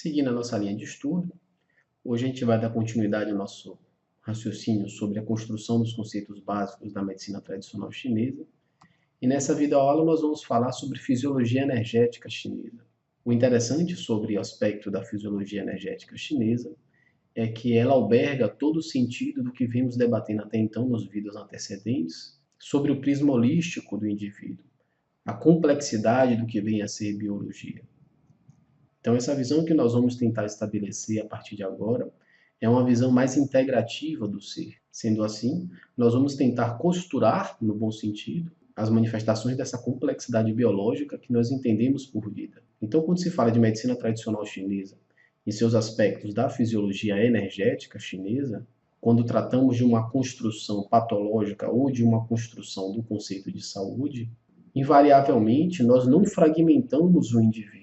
Seguindo a nossa linha de estudo, hoje a gente vai dar continuidade ao nosso raciocínio sobre a construção dos conceitos básicos da medicina tradicional chinesa. E nessa videoaula nós vamos falar sobre fisiologia energética chinesa. O interessante sobre o aspecto da fisiologia energética chinesa é que ela alberga todo o sentido do que vimos debatendo até então nos vídeos antecedentes sobre o prisma holístico do indivíduo, a complexidade do que vem a ser biologia. Então, essa visão que nós vamos tentar estabelecer a partir de agora é uma visão mais integrativa do ser. Sendo assim, nós vamos tentar costurar, no bom sentido, as manifestações dessa complexidade biológica que nós entendemos por vida. Então, quando se fala de medicina tradicional chinesa e seus aspectos da fisiologia energética chinesa, quando tratamos de uma construção patológica ou de uma construção do conceito de saúde, invariavelmente nós não fragmentamos o indivíduo.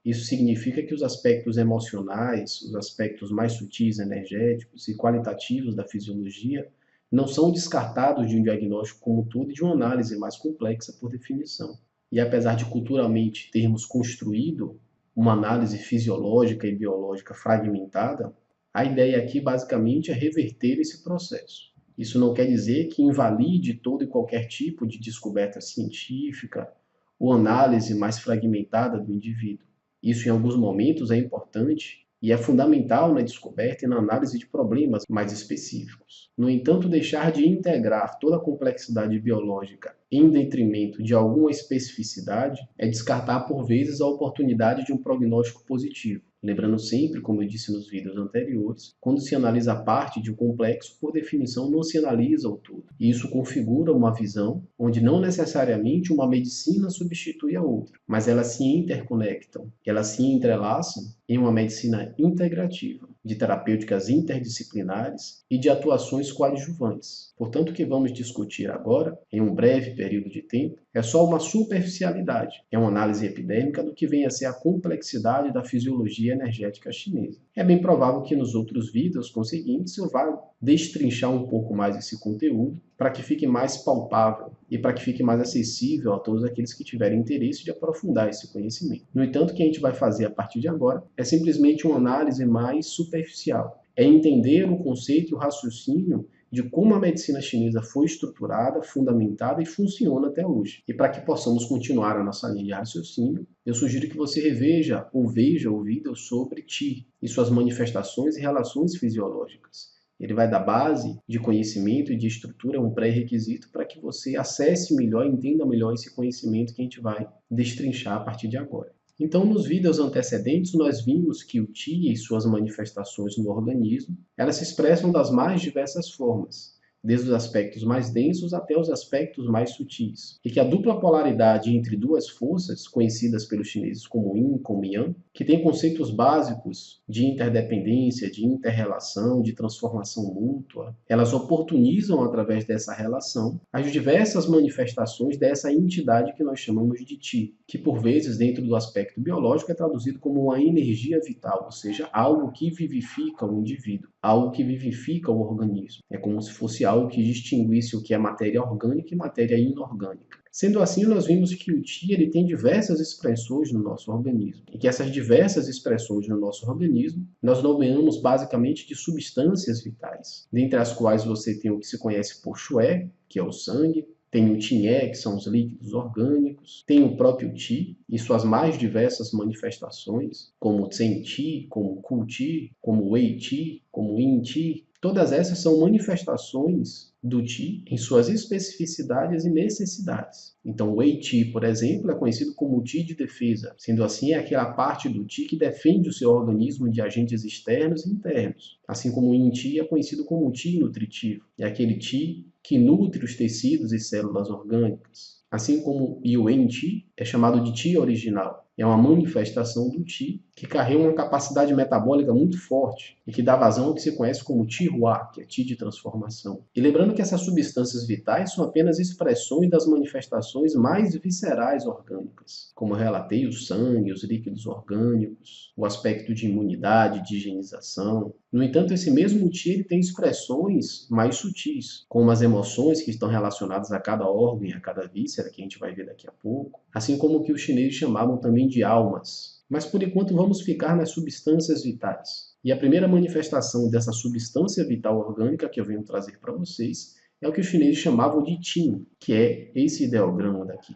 Isso significa que os aspectos emocionais, os aspectos mais sutis, energéticos e qualitativos da fisiologia não são descartados de um diagnóstico como um todo e de uma análise mais complexa por definição. E apesar de culturalmente termos construído uma análise fisiológica e biológica fragmentada, a ideia aqui basicamente é reverter esse processo. Isso não quer dizer que invalide todo e qualquer tipo de descoberta científica ou análise mais fragmentada do indivíduo. Isso, em alguns momentos, é importante e é fundamental na descoberta e na análise de problemas mais específicos. No entanto, deixar de integrar toda a complexidade biológica em detrimento de alguma especificidade é descartar, por vezes, a oportunidade de um prognóstico positivo. Lembrando sempre, como eu disse nos vídeos anteriores, quando se analisa parte de um complexo, por definição, não se analisa o todo. E isso configura uma visão onde não necessariamente uma medicina substitui a outra, mas elas se interconectam, elas se entrelaçam em uma medicina integrativa, de terapêuticas interdisciplinares e de atuações coadjuvantes. Portanto, o que vamos discutir agora, em um breve período de tempo, é só uma superficialidade, é uma análise epidêmica do que vem a ser a complexidade da fisiologia energética chinesa. É bem provável que nos outros vídeos conseguintes eu vá destrinchar um pouco mais esse conteúdo para que fique mais palpável e para que fique mais acessível a todos aqueles que tiverem interesse de aprofundar esse conhecimento. No entanto, o que a gente vai fazer a partir de agora é simplesmente uma análise mais superficial. É entender o conceito e o raciocínio de como a medicina chinesa foi estruturada, fundamentada e funciona até hoje. E para que possamos continuar a nossa linha de raciocínio, eu sugiro que você reveja ou veja o vídeo sobre Qi e suas manifestações e relações fisiológicas. Ele vai dar base de conhecimento e de estrutura, um pré-requisito para que você acesse melhor e entenda melhor esse conhecimento que a gente vai destrinchar a partir de agora. Então, nos vídeos antecedentes, nós vimos que o Qi e suas manifestações no organismo, elas se expressam das mais diversas formas, desde os aspectos mais densos até os aspectos mais sutis. E que a dupla polaridade entre duas forças, conhecidas pelos chineses como Yin e como Yang, que tem conceitos básicos de interdependência, de interrelação, de transformação mútua, elas oportunizam, através dessa relação, as diversas manifestações dessa entidade que nós chamamos de Qi, que por vezes, dentro do aspecto biológico, é traduzido como uma energia vital, ou seja, algo que vivifica o indivíduo, algo que vivifica o organismo. É como se fosse algo que distinguisse o que é matéria orgânica e matéria inorgânica. Sendo assim, nós vimos que o Qi ele tem diversas expressões no nosso organismo, e que essas diversas expressões no nosso organismo nós nomeamos basicamente de substâncias vitais, dentre as quais você tem o que se conhece por Xue, que é o sangue, tem o Qinhe, que são os líquidos orgânicos, tem o próprio Qi e suas mais diversas manifestações, como o Zhen Qi, como o Ku Qi, como o Wei Qi, como o Yin Qi. Todas essas são manifestações do Qi em suas especificidades e necessidades. Então, o Wei Qi, por exemplo, é conhecido como o Qi de defesa. Sendo assim, é aquela parte do Qi que defende o seu organismo de agentes externos e internos. Assim como o Yin Qi é conhecido como o Qi nutritivo. É aquele Qi que nutre os tecidos e células orgânicas. Assim como o Wen Qi é chamado de Qi original. É uma manifestação do Qi que carrega uma capacidade metabólica muito forte e que dá vazão ao que se conhece como Qi Hua, que é Qi de transformação. E lembrando que essas substâncias vitais são apenas expressões das manifestações mais viscerais orgânicas, como eu relatei, o sangue, os líquidos orgânicos, o aspecto de imunidade, de higienização. No entanto, esse mesmo Qi ele tem expressões mais sutis, como as emoções que estão relacionadas a cada órgão e a cada víscera, que a gente vai ver daqui a pouco, assim como o que os chineses chamavam também de almas, Mas por enquanto vamos ficar nas substâncias vitais. E a primeira manifestação dessa substância vital orgânica que eu venho trazer para vocês é o que os chineses chamavam de Qin, que é esse ideograma daqui,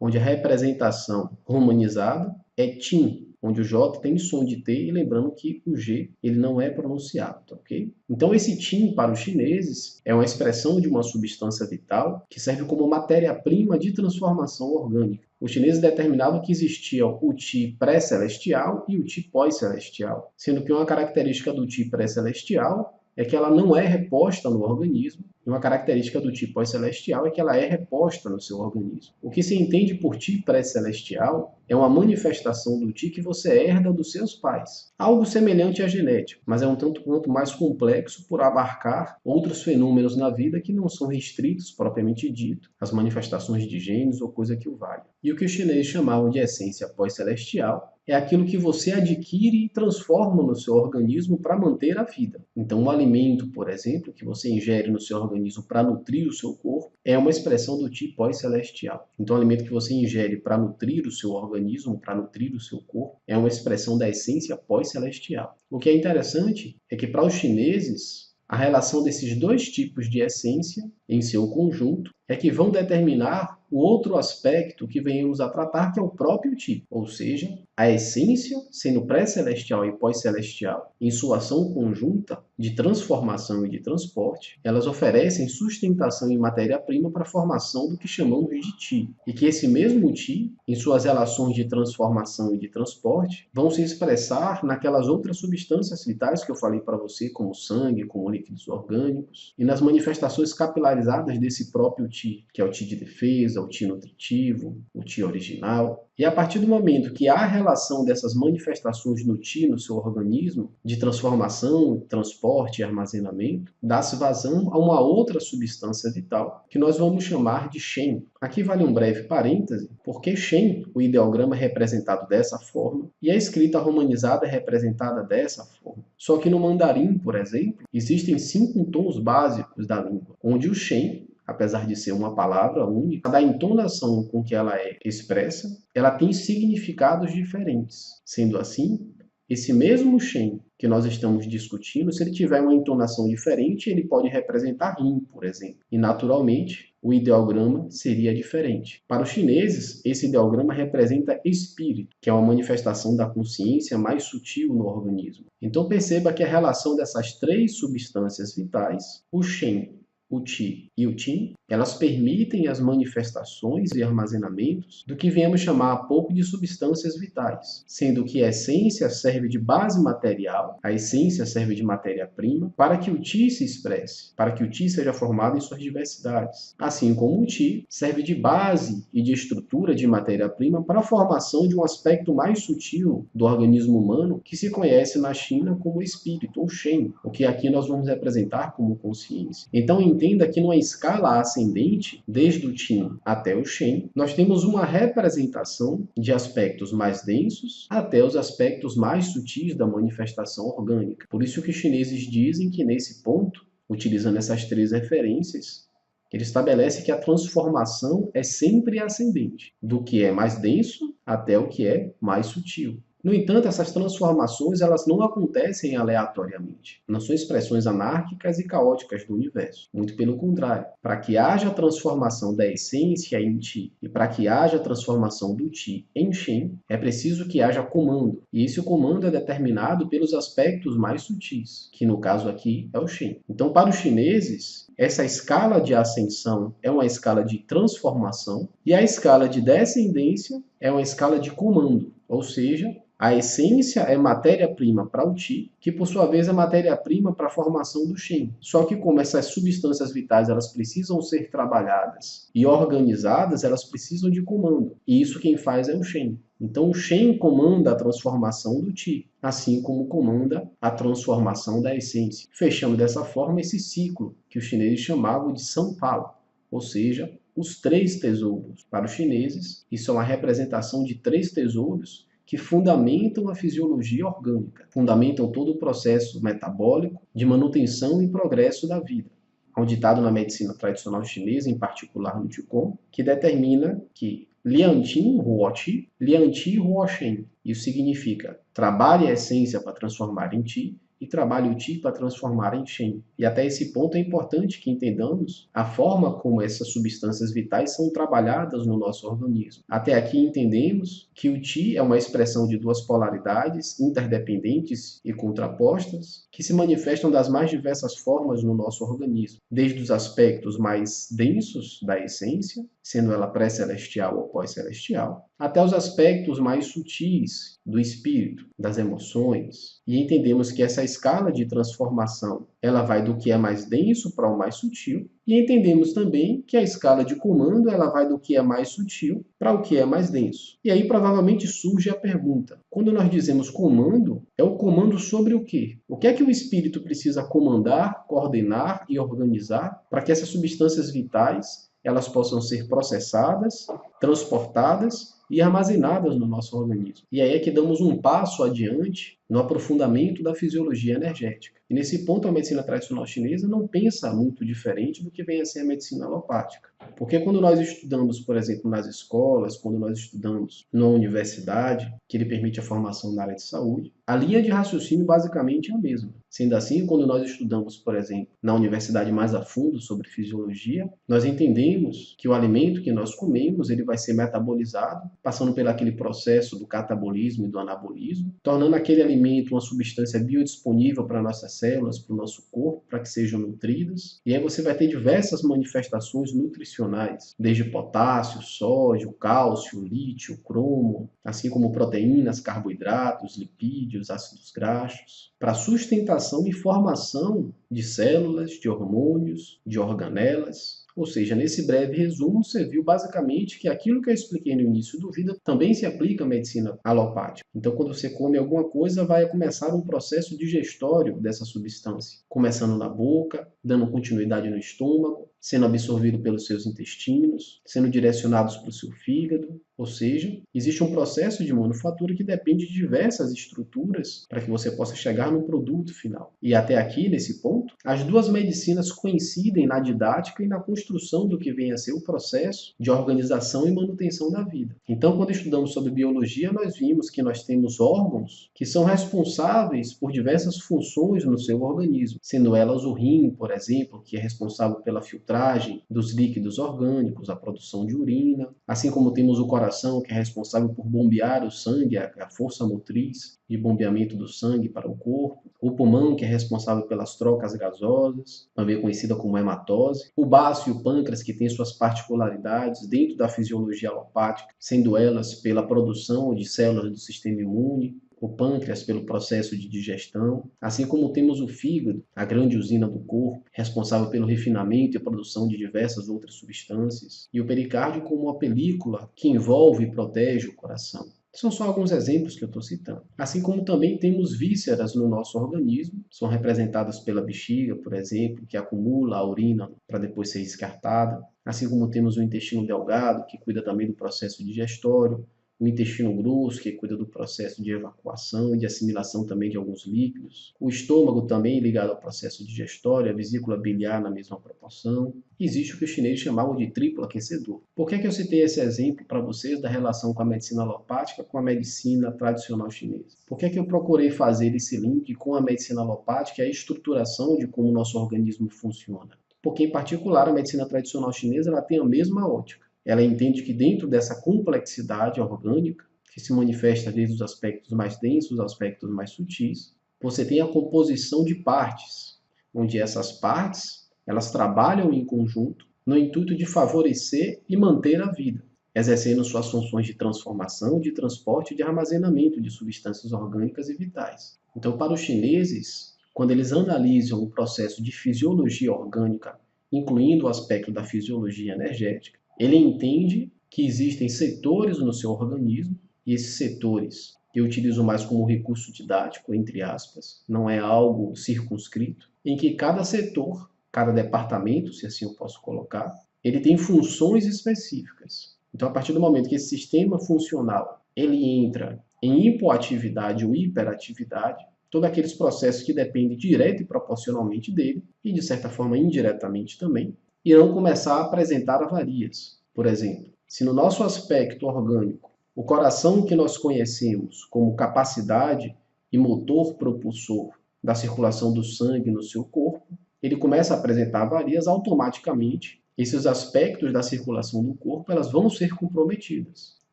onde a representação romanizada é Qin, onde o J tem som de T, e lembrando que o G ele não é pronunciado, tá ok? Então esse Qin para os chineses é uma expressão de uma substância vital que serve como matéria-prima de transformação orgânica. Os chineses determinavam que existia o Qi pré-celestial e o Qi pós-celestial, sendo que uma característica do Qi pré-celestial é que ela não é reposta no organismo, e uma característica do Qi pós-celestial é que ela é reposta no seu organismo. O que se entende por Qi pré-celestial é uma manifestação do Qi que você herda dos seus pais. Algo semelhante à genética, mas é um tanto quanto mais complexo por abarcar outros fenômenos na vida que não são restritos, propriamente dito, às manifestações de genes ou coisa que o valha. E o que os chineses chamavam de essência pós-celestial é aquilo que você adquire e transforma no seu organismo para manter a vida. Então, um alimento, por exemplo, que você ingere no seu organismo para nutrir o seu corpo, é uma expressão do Qi pós-celestial. Então, o alimento que você ingere para nutrir o seu organismo, para nutrir o seu corpo, é uma expressão da essência pós-celestial. O que é interessante é que para os chineses, a relação desses dois tipos de essência em seu conjunto é que vão determinar o outro aspecto que venhamos a tratar, que é o próprio tipo, ou seja, a essência, sendo pré-celestial e pós-celestial, em sua ação conjunta de transformação e de transporte, elas oferecem sustentação e matéria-prima para a formação do que chamamos de Qi, e que esse mesmo Qi, em suas relações de transformação e de transporte, vão se expressar naquelas outras substâncias vitais que eu falei para você, como sangue, como líquidos orgânicos, e nas manifestações capilarizadas desse próprio Qi, que é o Qi de defesa, o Qi nutritivo, o Qi original. E a partir do momento que há a relação dessas manifestações no Qi no seu organismo, de transformação, transporte e armazenamento, dá-se vazão a uma outra substância vital, que nós vamos chamar de Shen. Aqui vale um breve parêntese, porque Shen, o ideograma é representado dessa forma, e a escrita romanizada é representada dessa forma. Só que no mandarim, por exemplo, existem 5 tons básicos da língua, onde o Shen, apesar de ser uma palavra única, da entonação com que ela é expressa, ela tem significados diferentes. Sendo assim, esse mesmo Shen que nós estamos discutindo, se ele tiver uma entonação diferente, ele pode representar Yin, por exemplo. E, naturalmente, o ideograma seria diferente. Para os chineses, esse ideograma representa espírito, que é uma manifestação da consciência mais sutil no organismo. Então, perceba que a relação dessas 3 substâncias vitais, o Shen, o Qi e o Qin, elas permitem as manifestações e armazenamentos do que viemos chamar há pouco de substâncias vitais, sendo que a essência serve de base material, a essência serve de matéria-prima, para que o Qi se expresse, para que o Qi seja formado em suas diversidades. Assim como o Qi serve de base e de estrutura de matéria-prima para a formação de um aspecto mais sutil do organismo humano que se conhece na China como espírito, ou Shen, o que aqui nós vamos representar como consciência. Então, entenda que numa escala ascendente, desde o Qin até o Shen, nós temos uma representação de aspectos mais densos até os aspectos mais sutis da manifestação orgânica. Por isso que os chineses dizem que nesse ponto, utilizando essas 3 referências, ele estabelece que a transformação é sempre ascendente, do que é mais denso até o que é mais sutil. No entanto, essas transformações elas não acontecem aleatoriamente. Não são expressões anárquicas e caóticas do universo. Muito pelo contrário. Para que haja transformação da essência em Qi e para que haja transformação do Qi em Shen, é preciso que haja comando. E esse comando é determinado pelos aspectos mais sutis, que no caso aqui é o Shen. Então, para os chineses, essa escala de ascensão é uma escala de transformação e a escala de descendência é uma escala de comando, ou seja, a essência é matéria-prima para o Qi, que por sua vez é matéria-prima para a formação do Shen. Só que como essas substâncias vitais elas precisam ser trabalhadas e organizadas, elas precisam de comando. E isso quem faz é o Shen. Então o Shen comanda a transformação do Qi, assim como comanda a transformação da essência. Fechando dessa forma esse ciclo que os chineses chamavam de Sanpala, ou seja, os 3 tesouros. Para os chineses, isso é uma representação de 3 tesouros que fundamentam a fisiologia orgânica, fundamentam todo o processo metabólico de manutenção e progresso da vida. Há um ditado na medicina tradicional chinesa, em particular no Qigong, que determina que Liantin Huoqi, Lianti Huoshen. Isso significa trabalhe a essência para transformar em ti e trabalhe o Ti para transformar em Shen. E até esse ponto é importante que entendamos a forma como essas substâncias vitais são trabalhadas no nosso organismo. Até aqui entendemos que o Ti é uma expressão de duas polaridades interdependentes e contrapostas que se manifestam das mais diversas formas no nosso organismo, desde os aspectos mais densos da essência, sendo ela pré-celestial ou pós-celestial, até os aspectos mais sutis do espírito, das emoções. E entendemos que essa escala de transformação, ela vai do que é mais denso para o mais sutil, e entendemos também que a escala de comando, ela vai do que é mais sutil para o que é mais denso. E aí provavelmente surge a pergunta: quando nós dizemos comando, é o comando sobre o quê? O que é que o espírito precisa comandar, coordenar e organizar para que essas substâncias vitais elas possam ser processadas, transportadas e armazenadas no nosso organismo? E aí é que damos um passo adiante no aprofundamento da fisiologia energética. E nesse ponto a medicina tradicional chinesa não pensa muito diferente do que vem a ser a medicina alopática. Porque quando nós estudamos, por exemplo, nas escolas, quando nós estudamos na universidade, que ele permite a formação na área de saúde, a linha de raciocínio basicamente é a mesma. Sendo assim, quando nós estudamos, por exemplo, na universidade mais a fundo sobre fisiologia, nós entendemos que o alimento que nós comemos, ele vai ser metabolizado, passando pelo aquele processo do catabolismo e do anabolismo, tornando aquele alimento uma substância biodisponível para nossas células, para o nosso corpo, para que sejam nutridas. E aí você vai ter diversas manifestações nutricionais, desde potássio, sódio, cálcio, lítio, cromo, assim como proteínas, carboidratos, lipídios, ácidos graxos, para sustentação e formação de células, de hormônios, de organelas. Ou seja, nesse breve resumo, você viu basicamente que aquilo que eu expliquei no início do vídeo também se aplica à medicina alopática. Então, quando você come alguma coisa, vai começar um processo digestório dessa substância, começando na boca, dando continuidade no estômago, sendo absorvido pelos seus intestinos, sendo direcionados para o seu fígado. Ou seja, existe um processo de manufatura que depende de diversas estruturas para que você possa chegar no produto final. E até aqui, nesse ponto, as duas medicinas coincidem na didática e na construção do que vem a ser o processo de organização e manutenção da vida. Então, quando estudamos sobre biologia, nós vimos que nós temos órgãos que são responsáveis por diversas funções no seu organismo, sendo elas o rim, por exemplo, que é responsável pela filtragem dos líquidos orgânicos, a produção de urina, assim como temos o coração, que é responsável por bombear o sangue, a força motriz de bombeamento do sangue para o corpo, o pulmão, que é responsável pelas trocas gasosas, também conhecida como hematose, o baço e o pâncreas, que têm suas particularidades dentro da fisiologia alopática, sendo elas pela produção de células do sistema imune, o pâncreas pelo processo de digestão, assim como temos o fígado, a grande usina do corpo, responsável pelo refinamento e produção de diversas outras substâncias, e o pericárdio como uma película que envolve e protege o coração. São só alguns exemplos que eu estou citando. Assim como também temos vísceras no nosso organismo, são representadas pela bexiga, por exemplo, que acumula a urina para depois ser descartada. Assim como temos o intestino delgado, que cuida também do processo digestório, o intestino grosso, que cuida do processo de evacuação e de assimilação também de alguns líquidos. O estômago também ligado ao processo digestório, a vesícula biliar na mesma proporção. Existe o que os chineses chamavam de triplo aquecedor. Por que eu citei esse exemplo para vocês da relação com a medicina alopática com a medicina tradicional chinesa? Por que eu procurei fazer esse link com a medicina alopática e a estruturação de como o nosso organismo funciona? Porque, em particular, a medicina tradicional chinesa ela tem a mesma ótica. Ela entende que dentro dessa complexidade orgânica, que se manifesta desde os aspectos mais densos aos aspectos mais sutis, você tem a composição de partes, onde essas partes elas trabalham em conjunto no intuito de favorecer e manter a vida, exercendo suas funções de transformação, de transporte e de armazenamento de substâncias orgânicas e vitais. Então, para os chineses, quando eles analisam o processo de fisiologia orgânica, incluindo o aspecto da fisiologia energética, ele entende que existem setores no seu organismo, e esses setores eu utilizo mais como recurso didático, entre aspas, não é algo circunscrito, em que cada setor, cada departamento, se assim eu posso colocar, ele tem funções específicas. Então, a partir do momento que esse sistema funcional ele entra em hipoatividade ou hiperatividade, todos aqueles processos que dependem direta e proporcionalmente dele, e de certa forma indiretamente também, irão começar a apresentar avarias. Por exemplo, Se no nosso aspecto orgânico, o coração que nós conhecemos como capacidade e motor propulsor da circulação do sangue no seu corpo, ele começa a apresentar avarias, automaticamente esses aspectos da circulação do corpo elas vão ser comprometidas.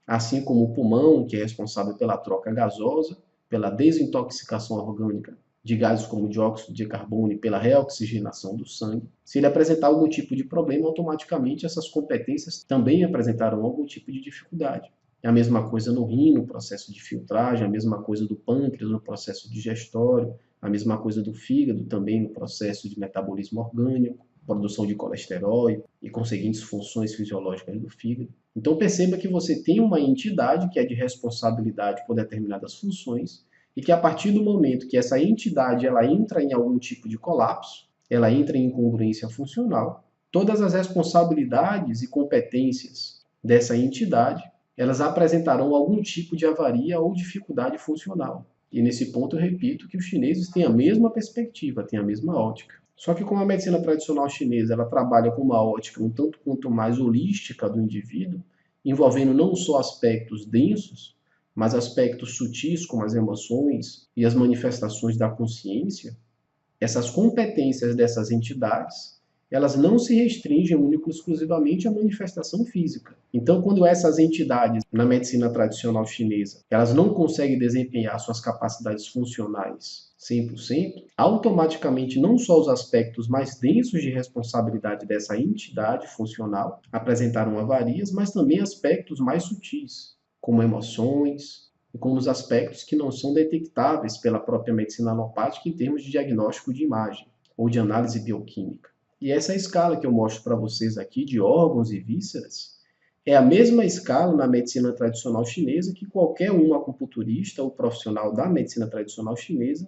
Assim como o pulmão, que é responsável pela troca gasosa, pela desintoxicação orgânica de gases como dióxido de carbono e pela reoxigenação do sangue. Se ele apresentar algum tipo de problema, automaticamente essas competências também apresentarão algum tipo de dificuldade. É a mesma coisa no rim, no processo de filtragem, a mesma coisa do pâncreas no processo digestório, a mesma coisa do fígado também no processo de metabolismo orgânico, produção de colesterol e conseguintes funções fisiológicas do fígado. Então perceba que você tem uma entidade que é de responsabilidade por determinadas funções e que a partir do momento que essa entidade ela entra em algum tipo de colapso, ela entra em incongruência funcional, todas as responsabilidades e competências dessa entidade, elas apresentarão algum tipo de avaria ou dificuldade funcional. E nesse ponto eu repito que os chineses têm a mesma perspectiva, têm a mesma ótica. Só que como a medicina tradicional chinesa ela trabalha com uma ótica um tanto quanto mais holística do indivíduo, envolvendo não só aspectos densos, mas aspectos sutis como as emoções e as manifestações da consciência, essas competências dessas entidades, elas não se restringem único exclusivamente à manifestação física. Então, quando essas entidades na medicina tradicional chinesa, elas não conseguem desempenhar suas capacidades funcionais 100%, automaticamente não só os aspectos mais densos de responsabilidade dessa entidade funcional apresentaram avarias, mas também aspectos mais sutis, como emoções, e como os aspectos que não são detectáveis pela própria medicina alopática em termos de diagnóstico de imagem ou de análise bioquímica. E essa escala que eu mostro para vocês aqui de órgãos e vísceras é a mesma escala na medicina tradicional chinesa que qualquer um acupunturista ou profissional da medicina tradicional chinesa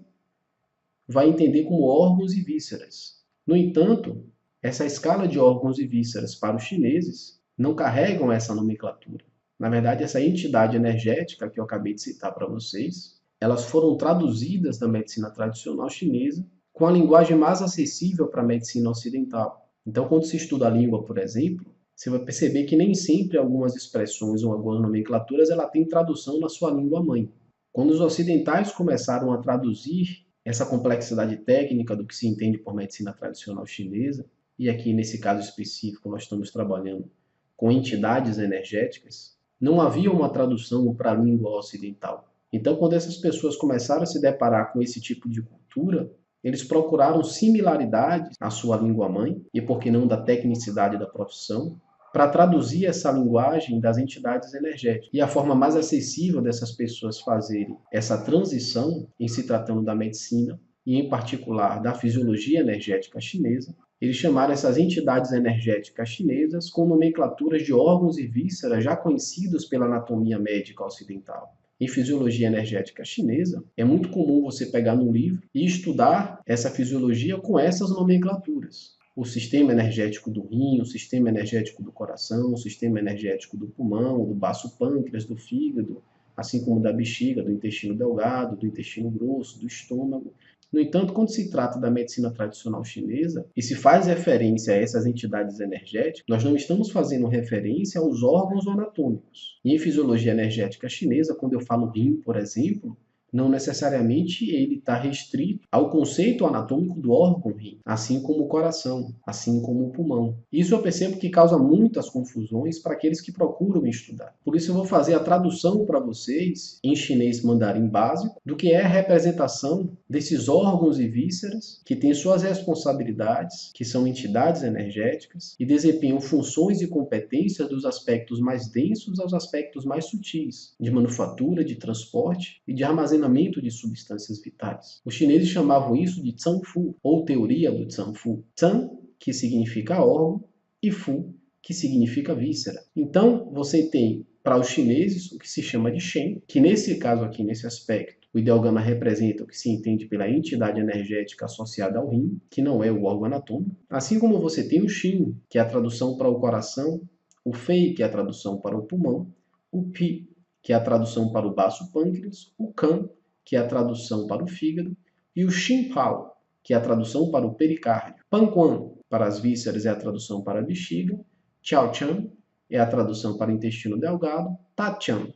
vai entender como órgãos e vísceras. No entanto, essa escala de órgãos e vísceras para os chineses não carregam essa nomenclatura. Na verdade, essa entidade energética que eu acabei de citar para vocês, elas foram traduzidas da medicina tradicional chinesa com a linguagem mais acessível para a medicina ocidental. Então, quando se estuda a língua, por exemplo, você vai perceber que nem sempre algumas expressões ou algumas nomenclaturas ela tem tradução na sua língua mãe. Quando os ocidentais começaram a traduzir essa complexidade técnica do que se entende por medicina tradicional chinesa, e aqui nesse caso específico nós estamos trabalhando com entidades energéticas, não havia uma tradução para a língua ocidental. Então, quando essas pessoas começaram a se deparar com esse tipo de cultura, eles procuraram similaridades à sua língua mãe, e por que não da tecnicidade da profissão, para traduzir essa linguagem das entidades energéticas. E a forma mais acessível dessas pessoas fazerem essa transição, em se tratando da medicina, e em particular da fisiologia energética chinesa, eles chamaram essas entidades energéticas chinesas com nomenclaturas de órgãos e vísceras já conhecidos pela anatomia médica ocidental. Em fisiologia energética chinesa, é muito comum você pegar num livro e estudar essa fisiologia com essas nomenclaturas. O sistema energético do rim, o sistema energético do coração, o sistema energético do pulmão, do baço pâncreas, do fígado, assim como da bexiga, do intestino delgado, do intestino grosso, do estômago. No entanto, quando se trata da medicina tradicional chinesa e se faz referência a essas entidades energéticas, nós não estamos fazendo referência aos órgãos anatômicos. E em fisiologia energética chinesa, quando eu falo rim, por exemplo, não necessariamente ele está restrito ao conceito anatômico do órgão rim, assim como o coração, assim como o pulmão. Isso eu percebo que causa muitas confusões para aqueles que procuram estudar. Por isso eu vou fazer a tradução para vocês em chinês mandarim básico do que é a representação desses órgãos e vísceras que têm suas responsabilidades, que são entidades energéticas e desempenham funções e competências dos aspectos mais densos aos aspectos mais sutis, de manufatura, de transporte e de armazenamento de substâncias vitais. Os chineses chamavam isso de Zhangfu, ou teoria do Zhangfu. Zhang, que significa órgão, e Fu, que significa víscera. Então, você tem, para os chineses, o que se chama de Shen, que nesse caso aqui, nesse aspecto, o ideograma representa o que se entende pela entidade energética associada ao rim, que não é o órgão anatômico. Assim como você tem o Xin, que é a tradução para o coração, o Fei, que é a tradução para o pulmão, o Pi, que é a tradução para o baço pâncreas, o Kan, que é a tradução para o fígado, e o Xinpao, que é a tradução para o pericárdio. Panquan, para as vísceras, é a tradução para a bexiga. Chaochan, é a tradução para intestino delgado, Tachan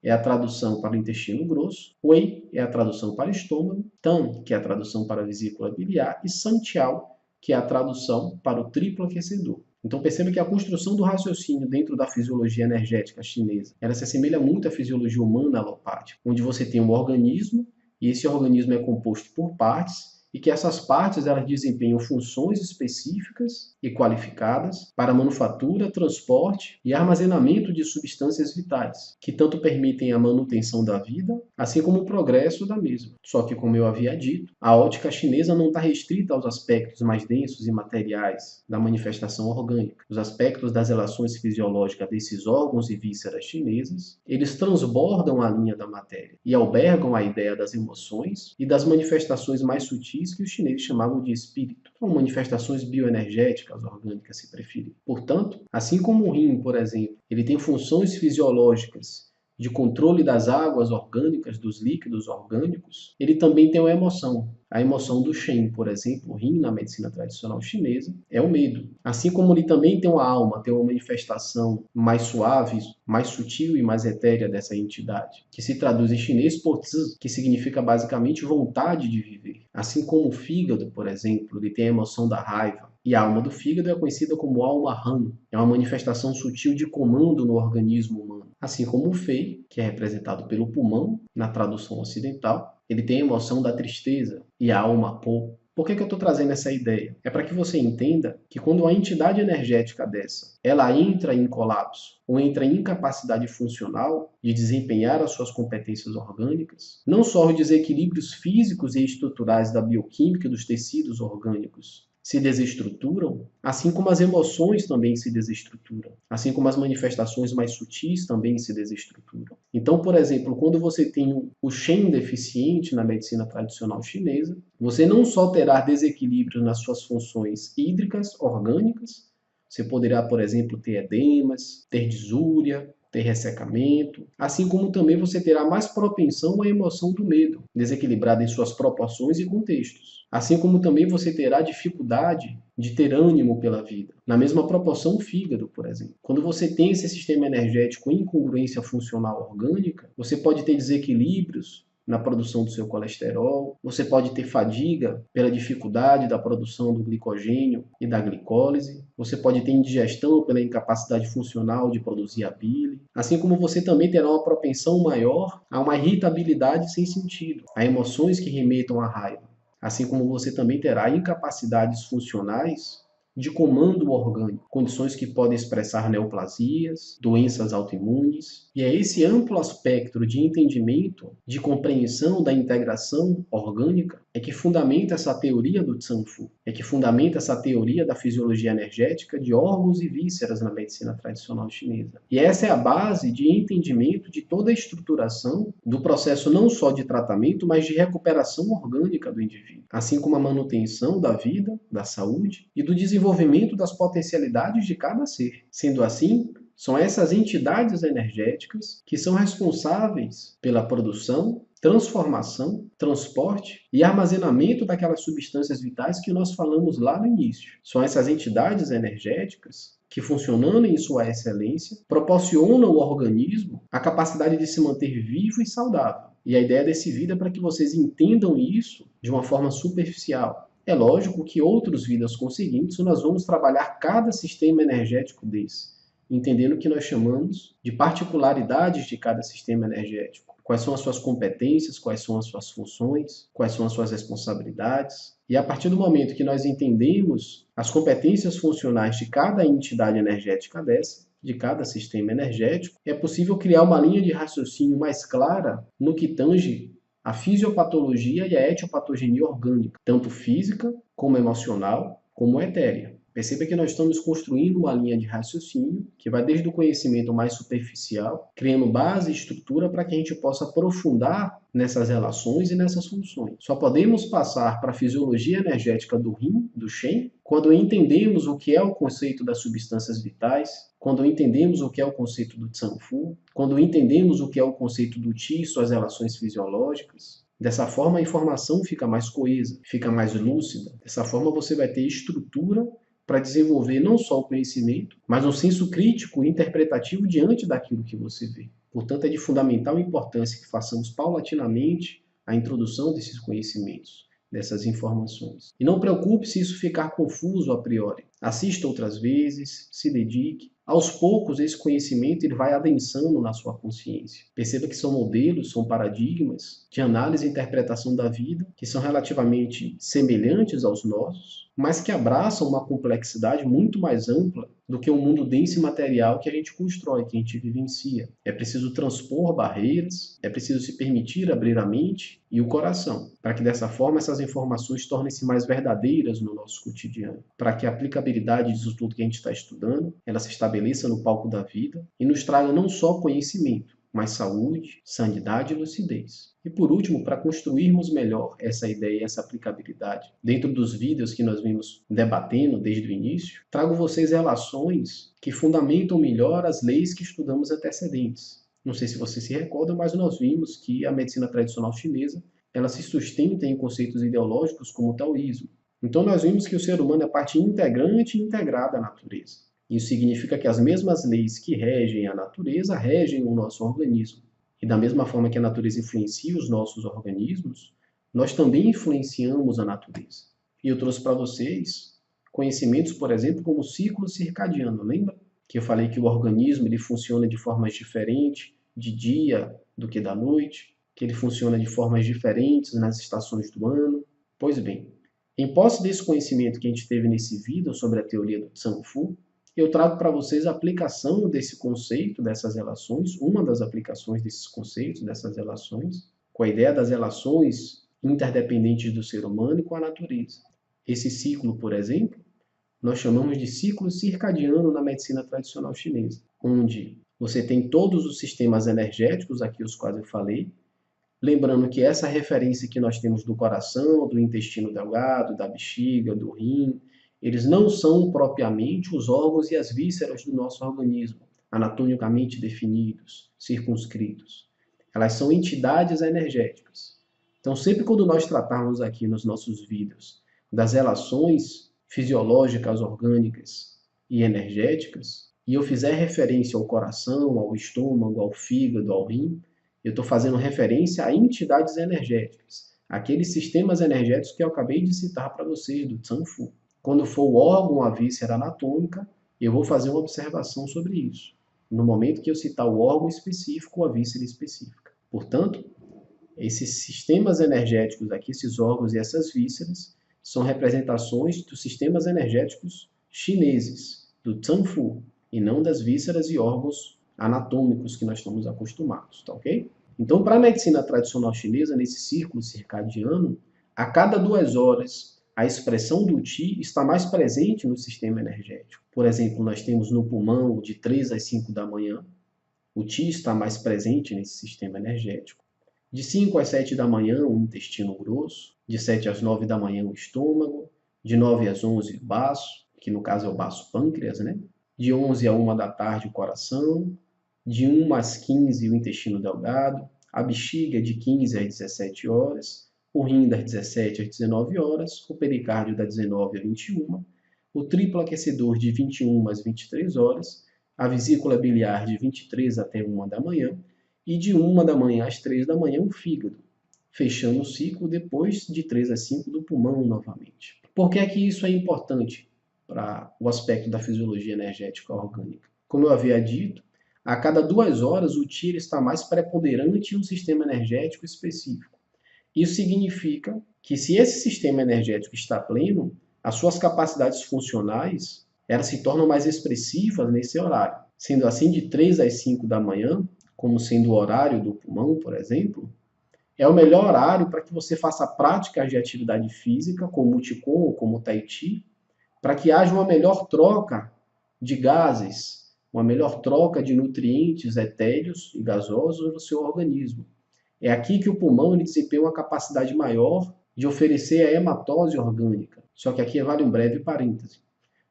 é a tradução para o intestino grosso, Wei é a tradução para estômago, Tan, que é a tradução para a vesícula biliar, e Santiao, que é a tradução para o triplo aquecedor. Então perceba que a construção do raciocínio dentro da fisiologia energética chinesa, ela se assemelha muito à fisiologia humana alopática, onde você tem um organismo, e esse organismo é composto por partes, e que essas partes elas desempenham funções específicas e qualificadas para manufatura, transporte e armazenamento de substâncias vitais, que tanto permitem a manutenção da vida, assim como o progresso da mesma. Só que, como eu havia dito, a ótica chinesa não está restrita aos aspectos mais densos e materiais da manifestação orgânica. Os aspectos das relações fisiológicas desses órgãos e vísceras chinesas, eles transbordam a linha da matéria e albergam a ideia das emoções e das manifestações mais sutis que os chineses chamavam de espírito, ou manifestações bioenergéticas orgânicas, se preferir. Portanto, assim como o rim, por exemplo, ele tem funções fisiológicas de controle das águas orgânicas, dos líquidos orgânicos, ele também tem uma emoção. A emoção do Shen, por exemplo, o rim na medicina tradicional chinesa, é o medo. Assim como ele também tem uma alma, tem uma manifestação mais suave, mais sutil e mais etérea dessa entidade, que se traduz em chinês por zi, que significa basicamente vontade de viver. Assim como o fígado, por exemplo, ele tem a emoção da raiva. E a alma do fígado é conhecida como alma Han, é uma manifestação sutil de comando no organismo humano. Assim como o Fei, que é representado pelo pulmão, na tradução ocidental, ele tem a emoção da tristeza, e a alma Po. Por que eu estou trazendo essa ideia? É para que você entenda que quando uma entidade energética dessa, ela entra em colapso ou entra em incapacidade funcional de desempenhar as suas competências orgânicas, não só os desequilíbrios físicos e estruturais da bioquímica dos tecidos orgânicos se desestruturam, assim como as emoções também se desestruturam, assim como as manifestações mais sutis também se desestruturam. Então, por exemplo, quando você tem o Shen deficiente na medicina tradicional chinesa, você não só terá desequilíbrios nas suas funções hídricas, orgânicas, você poderá, por exemplo, ter edemas, ter disúria, ter ressecamento, assim como também você terá mais propensão à emoção do medo, desequilibrada em suas proporções e contextos. Assim como também você terá dificuldade de ter ânimo pela vida. Na mesma proporção, o fígado, por exemplo. Quando você tem esse sistema energético em incongruência funcional orgânica, você pode ter desequilíbrios na produção do seu colesterol, você pode ter fadiga pela dificuldade da produção do glicogênio e da glicólise, você pode ter indigestão pela incapacidade funcional de produzir a bile, assim como você também terá uma propensão maior a uma irritabilidade sem sentido, a emoções que remetam à raiva, assim como você também terá incapacidades funcionais de comando orgânico, condições que podem expressar neoplasias, doenças autoimunes, e é esse amplo espectro de entendimento, de compreensão da integração orgânica, é que fundamenta essa teoria do Zhangfu, é que fundamenta essa teoria da fisiologia energética de órgãos e vísceras na medicina tradicional chinesa. E essa é a base de entendimento de toda a estruturação do processo não só de tratamento, mas de recuperação orgânica do indivíduo, assim como a manutenção da vida, da saúde e do desenvolvimento das potencialidades de cada ser. Sendo assim, são essas entidades energéticas que são responsáveis pela produção, transformação, transporte e armazenamento daquelas substâncias vitais que nós falamos lá no início. São essas entidades energéticas que, funcionando em sua excelência, proporcionam ao organismo a capacidade de se manter vivo e saudável. E a ideia desse vídeo é para que vocês entendam isso de uma forma superficial. É lógico que outros vídeos conseguintes nós vamos trabalhar cada sistema energético desse, entendendo o que nós chamamos de particularidades de cada sistema energético. Quais são as suas competências, quais são as suas funções, quais são as suas responsabilidades. E a partir do momento que nós entendemos as competências funcionais de cada entidade energética dessa, de cada sistema energético, é possível criar uma linha de raciocínio mais clara no que tange a fisiopatologia e a etiopatogenia orgânica, tanto física como emocional, como etérea. Perceba que nós estamos construindo uma linha de raciocínio que vai desde o conhecimento mais superficial, criando base e estrutura para que a gente possa aprofundar nessas relações e nessas funções. Só podemos passar para a fisiologia energética do rim, do Shen, quando entendemos o que é o conceito das substâncias vitais, quando entendemos o que é o conceito do Zhangfu, quando entendemos o que é o conceito do Qi e suas relações fisiológicas. Dessa forma, a informação fica mais coesa, fica mais lúcida. Dessa forma, você vai ter estrutura para desenvolver não só o conhecimento, mas um senso crítico e interpretativo diante daquilo que você vê. Portanto, é de fundamental importância que façamos paulatinamente a introdução desses conhecimentos, dessas informações. E não preocupe se isso ficar confuso a priori. Assista outras vezes, se dedique. Aos poucos, esse conhecimento ele vai adensando na sua consciência. Perceba que são modelos, são paradigmas de análise e interpretação da vida que são relativamente semelhantes aos nossos, mas que abraçam uma complexidade muito mais ampla do que o mundo denso e material que a gente constrói, que a gente vivencia. É preciso transpor barreiras, é preciso se permitir abrir a mente e o coração, para que dessa forma essas informações tornem-se mais verdadeiras no nosso cotidiano, para que a aplicabilidade disso tudo que a gente está estudando, ela se estabeleça no palco da vida e nos traga não só conhecimento, mas saúde, sanidade e lucidez. E por último, para construirmos melhor essa ideia e essa aplicabilidade, dentro dos vídeos que nós vimos debatendo desde o início, trago vocês relações que fundamentam melhor as leis que estudamos antecedentes. Não sei se vocês se recordam, mas nós vimos que a medicina tradicional chinesa ela se sustenta em conceitos ideológicos como o taoísmo. Então nós vimos que o ser humano é parte integrante e integrada da natureza. Isso significa que as mesmas leis que regem a natureza regem o nosso organismo. E da mesma forma que a natureza influencia os nossos organismos, nós também influenciamos a natureza. E eu trouxe para vocês conhecimentos, por exemplo, como o ciclo circadiano. Lembra que eu falei que o organismo ele funciona de formas diferentes de dia do que da noite, que ele funciona de formas diferentes nas estações do ano? Pois bem, em posse desse conhecimento que a gente teve nesse vídeo sobre a teoria do Zhang-Fu, eu trago para vocês a aplicação desse conceito, dessas relações, uma das aplicações desses conceitos, dessas relações, com a ideia das relações interdependentes do ser humano e com a natureza. Esse ciclo, por exemplo, nós chamamos de ciclo circadiano na medicina tradicional chinesa, onde você tem todos os sistemas energéticos, aqui os quais eu falei, lembrando que essa referência que nós temos do coração, do intestino delgado, da bexiga, do rim, eles não são propriamente os órgãos e as vísceras do nosso organismo, anatomicamente definidos, circunscritos. Elas são entidades energéticas. Então, sempre quando nós tratarmos aqui nos nossos vídeos das relações fisiológicas, orgânicas e energéticas, e eu fizer referência ao coração, ao estômago, ao fígado, ao rim, eu estou fazendo referência a entidades energéticas, aqueles sistemas energéticos que eu acabei de citar para vocês, do Zhang-Fu. Quando for o órgão, a víscera anatômica, eu vou fazer uma observação sobre isso, no momento que eu citar o órgão específico ou a víscera específica. Portanto, esses sistemas energéticos aqui, esses órgãos e essas vísceras, são representações dos sistemas energéticos chineses, do Zhang-Fu, e não das vísceras e órgãos anatômicos que nós estamos acostumados, tá ok? Então, para a medicina tradicional chinesa, nesse círculo circadiano, a cada 2 horas, a expressão do Qi está mais presente no sistema energético. Por exemplo, nós temos no pulmão de 3 às 5 da manhã, o Qi está mais presente nesse sistema energético. De 5 às 7 da manhã, o intestino grosso. De 7 às 9 da manhã, o estômago. De 9 às 11, o baço, que no caso é o baço pâncreas, né? De 11 a 1 da tarde, o coração. De 1 às 15, o intestino delgado. A bexiga de 15 às 17 horas. O rim das 17 às 19 horas. O pericárdio das 19 às 21. O triplo aquecedor de 21 às 23 horas. A vesícula biliar de 23 até 1 da manhã. E de 1 da manhã às 3 da manhã, o fígado, fechando o ciclo depois de 3 às 5 do pulmão novamente. Por que é que isso é importante para o aspecto da fisiologia energética orgânica? Como eu havia dito, a cada 2 horas o Qi está mais preponderante em um sistema energético específico. Isso significa que se esse sistema energético está pleno, as suas capacidades funcionais elas se tornam mais expressivas nesse horário. Sendo assim, de 3 às 5 da manhã, como sendo o horário do pulmão, por exemplo, é o melhor horário para que você faça práticas de atividade física, como o Qigong ou como o Tai Chi, para que haja uma melhor troca de gases, uma melhor troca de nutrientes etéreos e gasosos no seu organismo. É aqui que o pulmão ele desempenha uma capacidade maior de oferecer a hematose orgânica. Só que aqui vale um breve parêntese.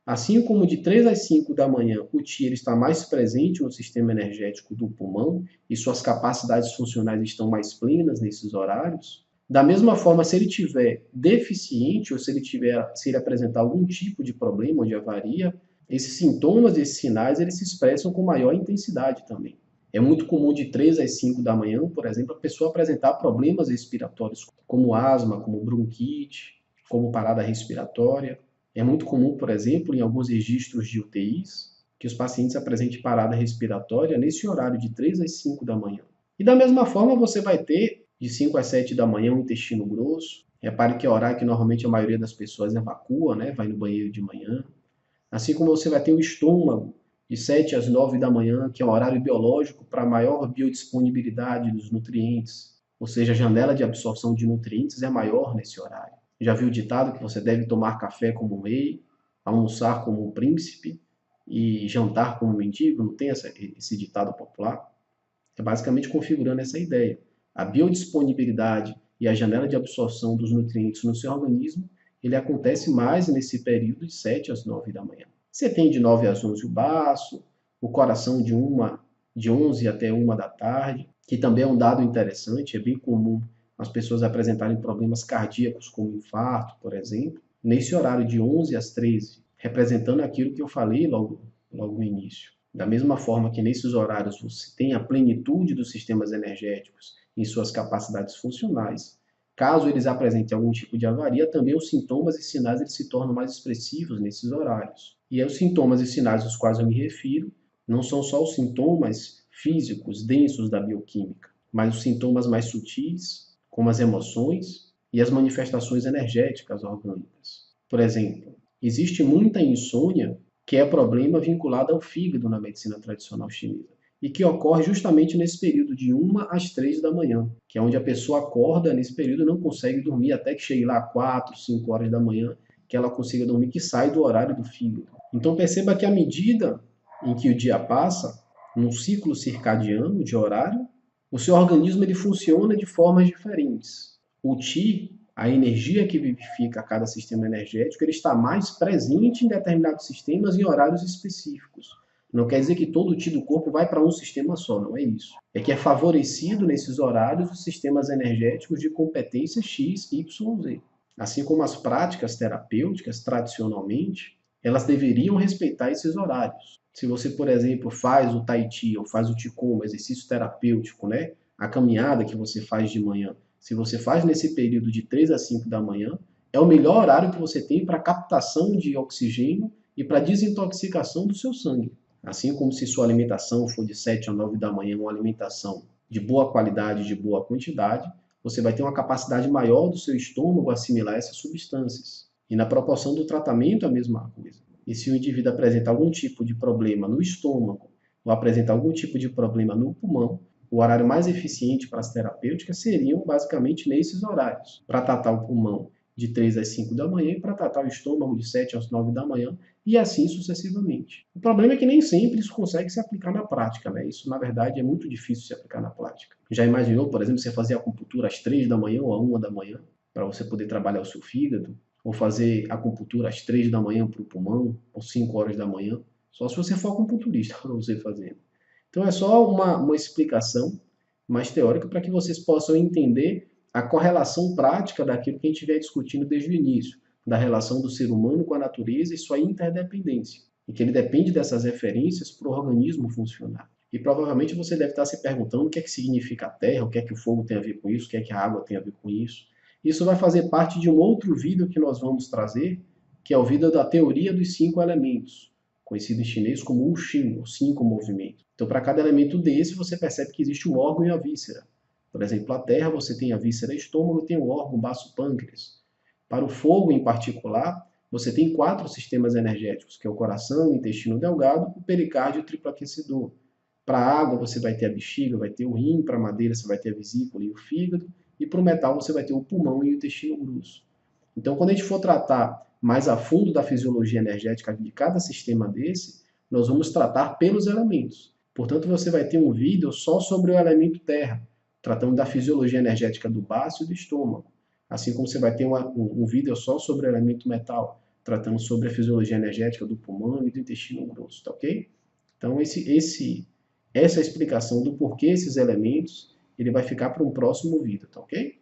Assim como de 3 às 5 da manhã o Qi está mais presente no sistema energético do pulmão e suas capacidades funcionais estão mais plenas nesses horários, Da mesma forma, se ele tiver deficiente ou se ele apresentar algum tipo de problema ou de avaria, esses sintomas, esses sinais, eles se expressam com maior intensidade também. É muito comum de 3 às 5 da manhã, por exemplo, a pessoa apresentar problemas respiratórios, como asma, como bronquite, como parada respiratória. É muito comum, por exemplo, em alguns registros de UTIs, que os pacientes apresentem parada respiratória nesse horário de 3 às 5 da manhã. E da mesma forma, você vai ter de 5 às 7 da manhã um intestino grosso. Repare que é o horário que normalmente a maioria das pessoas evacua, né? Vai no banheiro de manhã. Assim como você vai ter o estômago de 7 às 9 da manhã, que é um horário biológico para maior biodisponibilidade dos nutrientes, ou seja, a janela de absorção de nutrientes é maior nesse horário. Já viu o ditado que você deve tomar café como um rei, almoçar como um príncipe e jantar como um mendigo? Não tem esse ditado popular? É basicamente configurando essa ideia. A biodisponibilidade e a janela de absorção dos nutrientes no seu organismo, ele acontece mais nesse período de 7 às 9 da manhã. Você tem de 9 às 11 o baço, o coração de 11 até 1 da tarde, que também é um dado interessante, é bem comum as pessoas apresentarem problemas cardíacos como infarto, por exemplo, nesse horário de 11 às 13, representando aquilo que eu falei logo no início. Da mesma forma que nesses horários você tem a plenitude dos sistemas energéticos em suas capacidades funcionais, caso eles apresentem algum tipo de avaria, também os sintomas e sinais eles se tornam mais expressivos nesses horários. E os sintomas e sinais aos quais eu me refiro não são só os sintomas físicos densos da bioquímica, mas os sintomas mais sutis, como as emoções e as manifestações energéticas orgânicas. Por exemplo, existe muita insônia que é problema vinculado ao fígado na medicina tradicional chinesa, e que ocorre justamente nesse período de 1 às 3 da manhã, que é onde a pessoa acorda nesse período e não consegue dormir até que chegue lá 4, 5 horas da manhã, que ela consiga dormir, que sai do horário do fígado. Então perceba que à medida em que o dia passa, num ciclo circadiano de horário, o seu organismo ele funciona de formas diferentes. O Qi, a energia que vivifica cada sistema energético, ele está mais presente em determinados sistemas em horários específicos. Não quer dizer que todo o Qi do corpo vai para um sistema só, não é isso. É que é favorecido nesses horários os sistemas energéticos de competência X, Y, Z. Assim como as práticas terapêuticas, tradicionalmente, elas deveriam respeitar esses horários. Se você, por exemplo, faz o Tai Chi ou faz o Qigong, um exercício terapêutico, né? A caminhada que você faz de manhã, se você faz nesse período de 3 a 5 da manhã, é o melhor horário que você tem para captação de oxigênio e para desintoxicação do seu sangue. Assim como se sua alimentação for de 7 a 9 da manhã, uma alimentação de boa qualidade, de boa quantidade, você vai ter uma capacidade maior do seu estômago assimilar essas substâncias. E na proporção do tratamento, a mesma coisa. E se o indivíduo apresenta algum tipo de problema no estômago ou apresenta algum tipo de problema no pulmão, o horário mais eficiente para as terapêuticas seriam basicamente nesses horários, para tratar o pulmão de 3 às 5 da manhã e para tratar o estômago de 7 às 9 da manhã e assim sucessivamente. O problema é que nem sempre isso consegue se aplicar na prática, né? Isso, na verdade, é muito difícil se aplicar na prática. Já imaginou, por exemplo, você fazer acupuntura às 3 da manhã ou à 1 da manhã para você poder trabalhar o seu fígado? Ou fazer acupuntura às 3 da manhã para o pulmão, ou 5 horas da manhã? Só se você for acupunturista para você fazer. Então é só uma explicação mais teórica para que vocês possam entender a correlação prática daquilo que a gente estiver discutindo desde o início, da relação do ser humano com a natureza e sua interdependência, e que ele depende dessas referências para o organismo funcionar. E provavelmente você deve estar se perguntando o que é que significa a terra, o que é que o fogo tem a ver com isso, o que é que a água tem a ver com isso. Isso vai fazer parte de um outro vídeo que nós vamos trazer, que é o vídeo da teoria dos 5 elementos, conhecido em chinês como Wu Xing, os 5 movimentos. Então, para cada elemento desse, você percebe que existe um órgão e a víscera. Por exemplo, a terra, você tem a víscera estômago e tem o órgão baço pâncreas. Para o fogo, em particular, você tem 4 sistemas energéticos, que é o coração, o intestino delgado, o pericárdio e o triplo aquecedor. Para a água, você vai ter a bexiga, vai ter o rim, para a madeira, você vai ter a vesícula e o fígado, e para o metal, você vai ter o pulmão e o intestino grosso. Então, quando a gente for tratar mais a fundo da fisiologia energética de cada sistema desse, nós vamos tratar pelos elementos. Portanto, você vai ter um vídeo só sobre o elemento terra, tratando da fisiologia energética do baço e do estômago. Assim como você vai ter um vídeo só sobre o elemento metal, tratando sobre a fisiologia energética do pulmão e do intestino grosso, tá ok? Então, essa explicação do porquê esses elementos, ele vai ficar para um próximo vídeo, tá ok?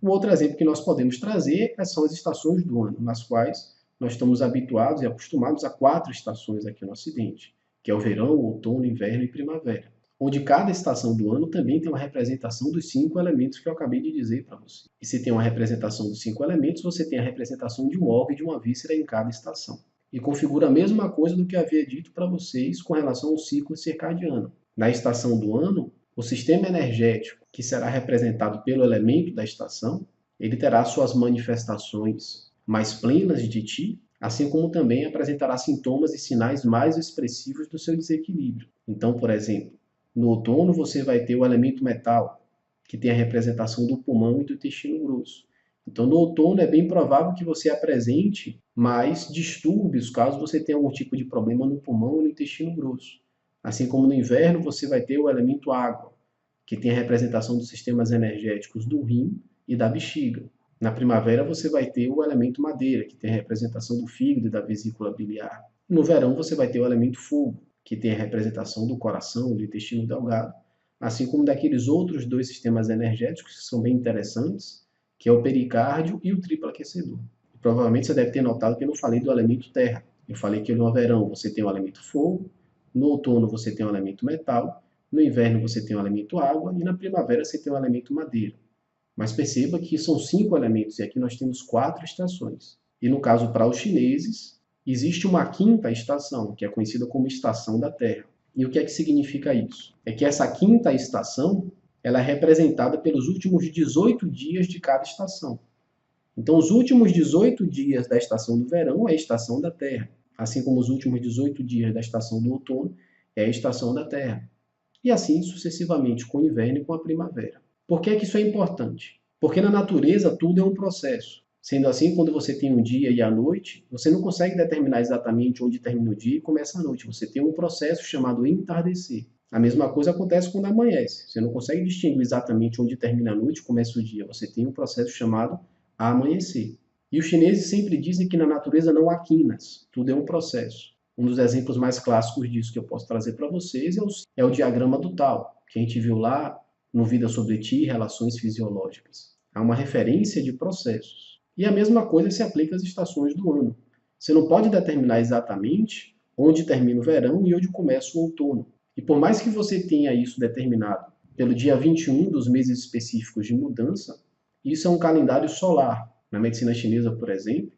Um outro exemplo que nós podemos trazer são as estações do ano, nas quais nós estamos habituados e acostumados a 4 estações aqui no Ocidente, que é o verão, o outono, o inverno e primavera, onde cada estação do ano também tem uma representação dos 5 elementos que eu acabei de dizer para você. E se tem uma representação dos 5 elementos, você tem a representação de um orbe e de uma víscera em cada estação. E configura a mesma coisa do que eu havia dito para vocês com relação ao ciclo circadiano. Na estação do ano, o sistema energético, que será representado pelo elemento da estação, ele terá suas manifestações mais plenas de Ti, assim como também apresentará sintomas e sinais mais expressivos do seu desequilíbrio. Então, por exemplo, no outono você vai ter o elemento metal, que tem a representação do pulmão e do intestino grosso. Então, no outono é bem provável que você apresente mais distúrbios caso você tenha algum tipo de problema no pulmão ou no intestino grosso. Assim como no inverno você vai ter o elemento água, que tem a representação dos sistemas energéticos do rim e da bexiga. Na primavera você vai ter o elemento madeira, que tem a representação do fígado e da vesícula biliar. No verão você vai ter o elemento fogo, que tem a representação do coração e do intestino delgado, assim como daqueles outros 2 sistemas energéticos que são bem interessantes, que é o pericárdio e o triplo aquecedor. Provavelmente você deve ter notado que eu não falei do elemento terra. Eu falei que no verão você tem o elemento fogo, no outono você tem o elemento metal, no inverno você tem o elemento água e na primavera você tem o elemento madeira. Mas perceba que são 5 elementos e aqui nós temos 4 estações. E no caso para os chineses, existe uma 5ª estação, que é conhecida como estação da Terra. E o que é que significa isso? É que essa 5ª estação ela é representada pelos últimos 18 dias de cada estação. Então, os últimos 18 dias da estação do verão é a estação da Terra, assim como os últimos 18 dias da estação do outono é a estação da Terra. E assim sucessivamente com o inverno e com a primavera. Por que é que isso é importante? Porque na natureza tudo é um processo. Sendo assim, quando você tem um dia e a noite, você não consegue determinar exatamente onde termina o dia e começa a noite. Você tem um processo chamado entardecer. A mesma coisa acontece quando amanhece. Você não consegue distinguir exatamente onde termina a noite e começa o dia. Você tem um processo chamado amanhecer. E os chineses sempre dizem que na natureza não há quinas, tudo é um processo. Um dos exemplos mais clássicos disso que eu posso trazer para vocês é o diagrama do Tao, que a gente viu lá no Vida sobre Ti e Relações Fisiológicas. Há uma referência de processos. E a mesma coisa se aplica às estações do ano. Você não pode determinar exatamente onde termina o verão e onde começa o outono. E por mais que você tenha isso determinado pelo dia 21 dos meses específicos de mudança, isso é um calendário solar. Na medicina chinesa, por exemplo,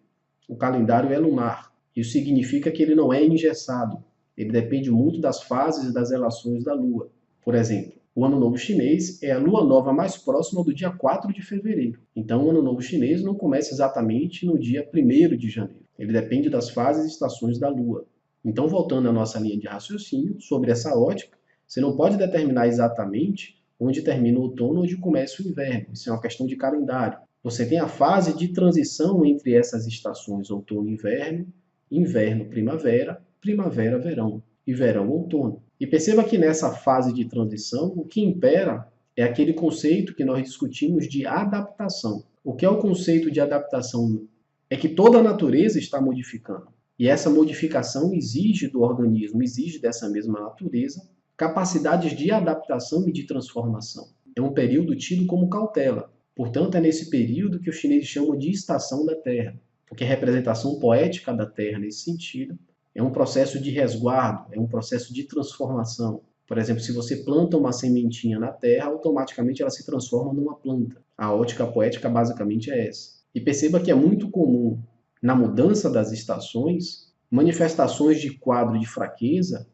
o calendário é lunar. Isso significa que ele não é engessado. Ele depende muito das fases e das relações da Lua. Por exemplo, o Ano Novo Chinês é a Lua Nova mais próxima do dia 4 de fevereiro. Então, o Ano Novo Chinês não começa exatamente no dia 1º de janeiro. Ele depende das fases e estações da Lua. Então, voltando à nossa linha de raciocínio, sobre essa ótica, você não pode determinar exatamente onde termina o outono ou onde começa o inverno. Isso é uma questão de calendário. Você tem a fase de transição entre essas estações, outono e inverno, inverno-primavera, primavera-verão e verão-outono. E perceba que nessa fase de transição, o que impera é aquele conceito que nós discutimos de adaptação. O que é o conceito de adaptação? É que toda a natureza está modificando. E essa modificação exige do organismo, exige dessa mesma natureza, capacidades de adaptação e de transformação. É um período tido como cautela. Portanto, é nesse período que os chineses chamam de estação da Terra, porque a representação poética da Terra, nesse sentido, é um processo de resguardo, é um processo de transformação. Por exemplo, se você planta uma sementinha na terra, automaticamente ela se transforma numa planta. A ótica poética basicamente é essa. E perceba que é muito comum, na mudança das estações, manifestações de quadro de fraqueza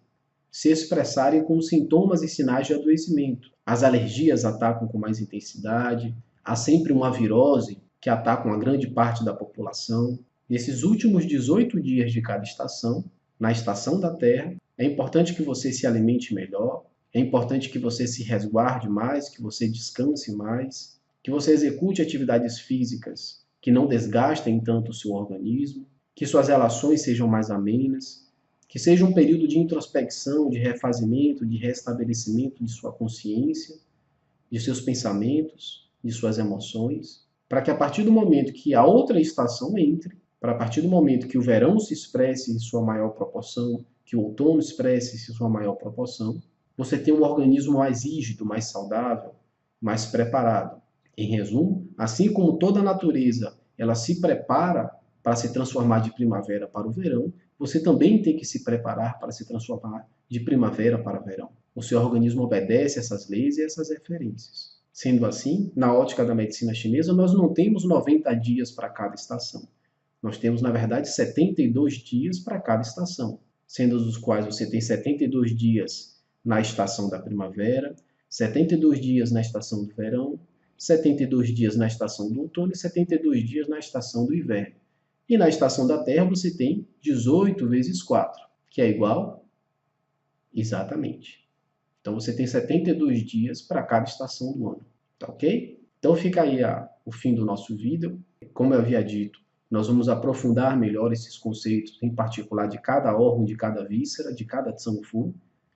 se expressarem com sintomas e sinais de adoecimento. As alergias atacam com mais intensidade, há sempre uma virose que ataca uma grande parte da população. Nesses últimos 18 dias de cada estação, na estação da Terra, é importante que você se alimente melhor, é importante que você se resguarde mais, que você descanse mais, que você execute atividades físicas que não desgastem tanto o seu organismo, que suas relações sejam mais amenas, que seja um período de introspecção, de refazimento, de restabelecimento de sua consciência, de seus pensamentos, de suas emoções, para que a partir do momento que a outra estação entre, para a partir do momento que o verão se expresse em sua maior proporção, que o outono expresse em sua maior proporção, você tenha um organismo mais rígido, mais saudável, mais preparado. Em resumo, assim como toda a natureza ela se prepara para se transformar de primavera para o verão, você também tem que se preparar para se transformar de primavera para verão. O seu organismo obedece essas leis e essas referências. Sendo assim, na ótica da medicina chinesa, nós não temos 90 dias para cada estação. Nós temos, na verdade, 72 dias para cada estação, sendo dos quais você tem 72 dias na estação da primavera, 72 dias na estação do verão, 72 dias na estação do outono e 72 dias na estação do inverno. E na estação da Terra você tem 18 vezes 4, que é igual exatamente. Então você tem 72 dias para cada estação do ano, tá ok? Então fica aí o fim do nosso vídeo. Como eu havia dito, nós vamos aprofundar melhor esses conceitos, em particular de cada órgão, de cada víscera, de cada Tsang Fu,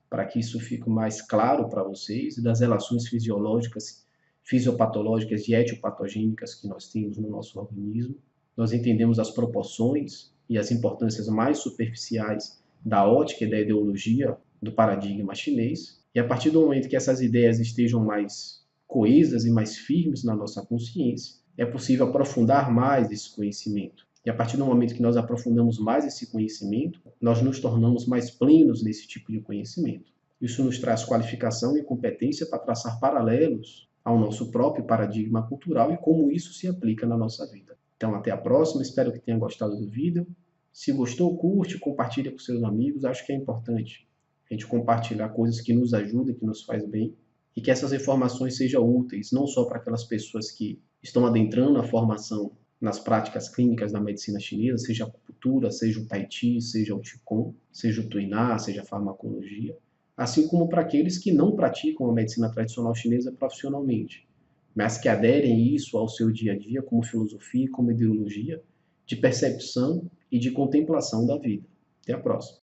para que isso fique mais claro para vocês, das relações fisiológicas, fisiopatológicas e etiopatogênicas que nós temos no nosso organismo. Nós entendemos as proporções e as importâncias mais superficiais da ótica e da ideologia do paradigma chinês, e a partir do momento que essas ideias estejam mais coesas e mais firmes na nossa consciência, é possível aprofundar mais esse conhecimento. E a partir do momento que nós aprofundamos mais esse conhecimento, nós nos tornamos mais plenos nesse tipo de conhecimento. Isso nos traz qualificação e competência para traçar paralelos ao nosso próprio paradigma cultural e como isso se aplica na nossa vida. Então, até a próxima. Espero que tenha gostado do vídeo. Se gostou, curte, compartilha com seus amigos. Acho que é importante a gente compartilhar coisas que nos ajudam, que nos faz bem, e que essas informações sejam úteis, não só para aquelas pessoas que estão adentrando a formação nas práticas clínicas da medicina chinesa, seja a acupuntura, seja o tai chi, seja o qigong, seja o tuiná, seja a farmacologia, assim como para aqueles que não praticam a medicina tradicional chinesa profissionalmente, mas que aderem isso ao seu dia a dia como filosofia e como ideologia de percepção e de contemplação da vida. Até a próxima.